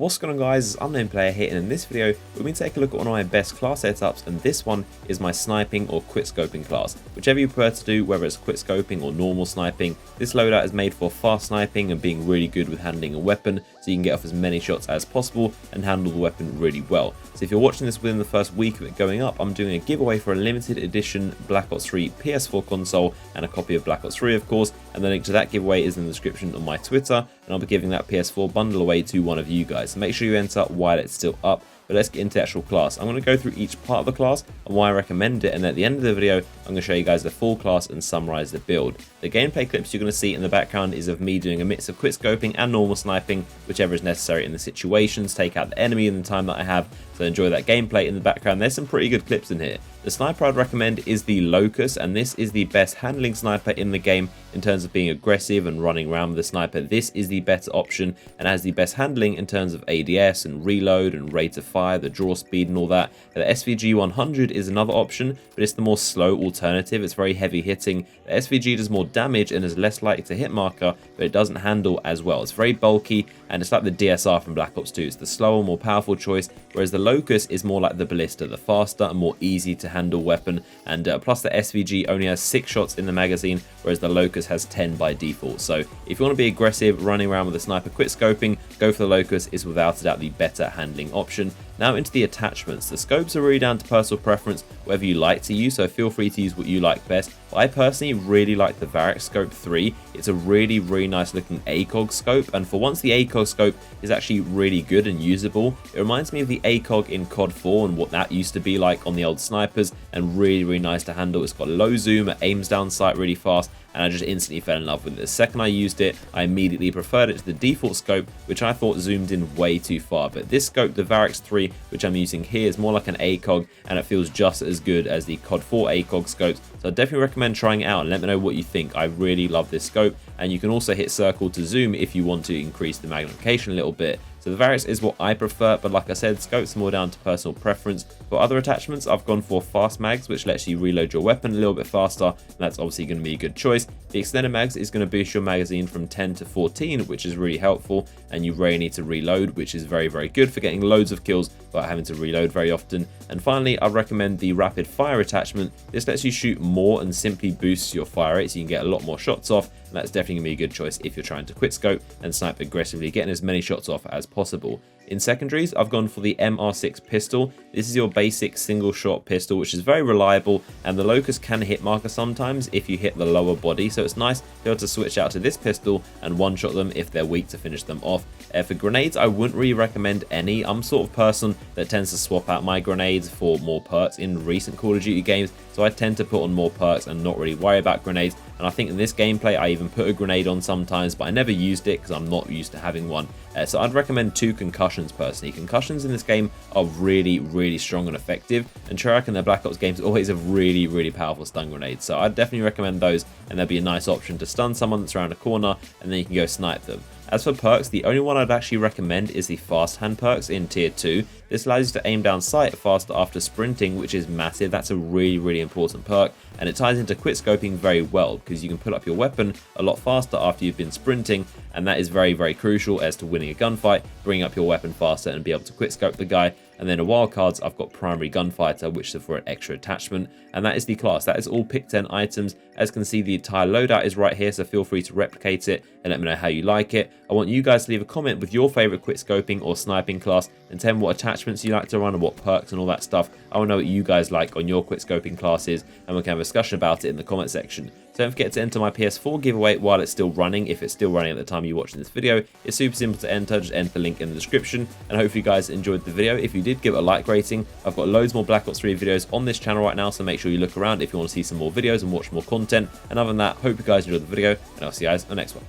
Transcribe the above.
What's going on guys, it's Unknown Player here, and in this video we're going to take a look at one of my best class setups, and this one is my sniping or quickscoping class. Whichever you prefer to do, whether it's quickscoping or normal sniping, this loadout is made for fast sniping and being really good with handling a weapon, so you can get off as many shots as possible and handle the weapon really well. So if you're watching this within the first week of it going up, I'm doing a giveaway for a limited edition Black Ops 3 PS4 console and a copy of Black Ops 3 of course, and the link to that giveaway is in the description on my Twitter, and I'll be giving that PS4 bundle away to one of you guys. So make sure you enter while it's still up. But let's get into the actual class. I'm going to go through each part of the class and why I recommend it, and at the end of the video I'm going to show you guys the full class and summarize the build. The gameplay clips you're going to see in the background is of me doing a mix of quickscoping and normal sniping, whichever is necessary in the situations, take out the enemy in the time that I have, so enjoy that gameplay in the background. There's some pretty good clips in here. The sniper I'd recommend is the Locust, and this is the best handling sniper in the game in terms of being aggressive and running around with the sniper. This is the better option and has the best handling in terms of ADS and reload and rate of fire, the draw speed and all that. The SVG 100 is another option, but it's the more slow alternative. It's very heavy hitting. The SVG does more damage and is less likely to hit marker, but it doesn't handle as well. It's very bulky and it's like the DSR from Black Ops 2. It's the slower, more powerful choice, whereas the Locust is more like the Ballista, the faster and more easy to handle weapon, and plus the SVG only has 6 shots in the magazine, whereas the Locust has 10 by default. So if you want to be aggressive running around with a sniper quickscoping, go for the Locust. Is without a doubt the better handling option. Now into the attachments. The scopes are really down to personal preference, whether you like to use, so feel free to use what you like best. But I personally really like the Variax Scope 3. It's a really nice looking ACOG scope, and for once the ACOG scope is actually really good and usable. It reminds me of the ACOG in COD 4 and what that used to be like on the old snipers, and really nice to handle. It's got low zoom, it aims down sight really fast, and I just instantly fell in love with it. The second I used it, I immediately preferred it to the default scope, which I thought zoomed in way too far. But this scope, the Variax 3, which I'm using here, is more like an ACOG, and it feels just as good as the COD 4 ACOG scopes. So I definitely recommend trying it out and let me know what you think. I really love this scope, and you can also hit circle to zoom if you want to increase the magnification a little bit. So the Variax is what I prefer, but like I said, scopes are more down to personal preference. For other attachments, I've gone for fast mags, which lets you reload your weapon a little bit faster, and that's obviously going to be a good choice. The extended mags is going to boost your magazine from 10 to 14, which is really helpful, and you rarely need to reload, which is very good for getting loads of kills without having to reload very often. And finally, I recommend the rapid fire attachment. This lets you shoot more and simply boosts your fire rate, so you can get a lot more shots off, and that's definitely going to be a good choice if you're trying to quickscope and snipe aggressively, getting as many shots off as possible. In secondaries, I've gone for the MR6 pistol. This is your basic single shot pistol, which is very reliable, and the Locust can hit marker sometimes if you hit the lower body, so it's nice to be able to switch out to this pistol and one-shot them if they're weak to finish them off. For grenades, I wouldn't really recommend any. I'm sort of person that tends to swap out my grenades for more perks in recent Call of Duty games, so I tend to put on more perks and not really worry about grenades. And I think in this gameplay I even put a grenade on sometimes, but I never used it because I'm not used to having one. So I'd recommend 2 concussions personally. Concussions in this game are really strong and effective, and Treyarch in their Black Ops games always have really powerful stun grenades. So I'd definitely recommend those, and they'll be a nice option to stun someone that's around a corner, and then you can go snipe them. As for perks, the only one I'd actually recommend is the fast hand perks in tier 2. This allows you to aim down sight faster after sprinting, which is massive. That's a really important perk, and it ties into quickscoping very well because you can put up your weapon a lot faster after you've been sprinting, and that is very crucial as to winning a gunfight. Bring up your weapon faster and be able to quickscope the guy. And then in wildcards, I've got primary gunfighter, which is for an extra attachment, and that is the class. That is all pick 10 items. As you can see, the entire loadout is right here, so feel free to replicate it and let me know how you like it. I want you guys to leave a comment with your favorite quickscoping or sniping class, and tell me what attachments you like to run and what perks and all that stuff. I want to know what you guys like on your quickscoping classes, and we can have a discussion about it in the comment section. So don't forget to enter my PS4 giveaway while it's still running, if it's still running at the time you're watching this video. It's super simple to enter, just enter the link in the description, and hopefully you guys enjoyed the video. If you did, give it a like rating. I've got loads more Black Ops 3 videos on this channel right now, so make sure you look around if you want to see some more videos and watch more content. And other than that, hope you guys enjoyed the video, and I'll see you guys in the next one.